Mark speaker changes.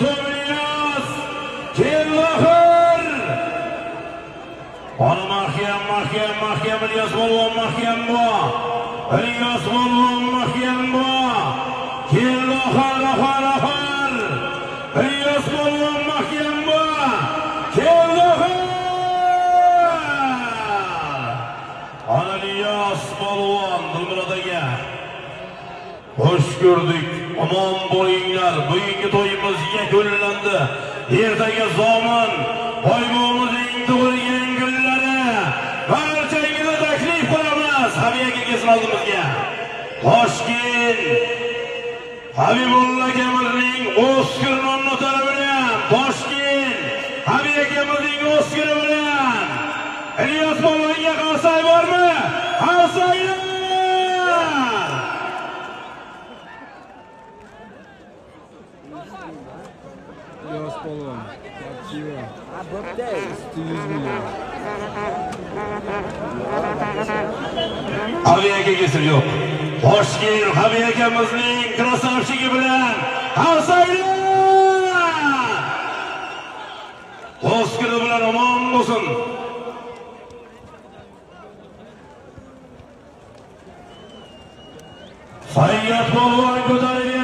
Speaker 1: To'miyas Kelloxir ona mahkam İlyas Polvon mahkam bu İlyas Polvon mahkam bu Kelloxir İlyas Polvon mahkam bu Kelloxir ana İlyas Polvon Dilmurodga hoş gördük. Aman bo'linglar. Bugungi to'yimiz yakunlandi. Ertaga zomin boybo'mizning tug'ilgan kunlari. Barchangizga taklif qilamiz. Habiyaga kelsin oldimizga. Toshkent Habibulla akamizning Oskar nonotari bilan Toshkent Habib akamizning Oskari bilan İlyas Polvonga qarsak bormi? Qarsanglar!
Speaker 2: İlyas Polvon, Captiva, 100 milyon.
Speaker 1: Habib aka kelsin yo'q. Toshkent Habib akamizning krasavchigi bilan qarsanglar! Oskari bilan omon bo'lsin. Sayyid Polvon ko'tarib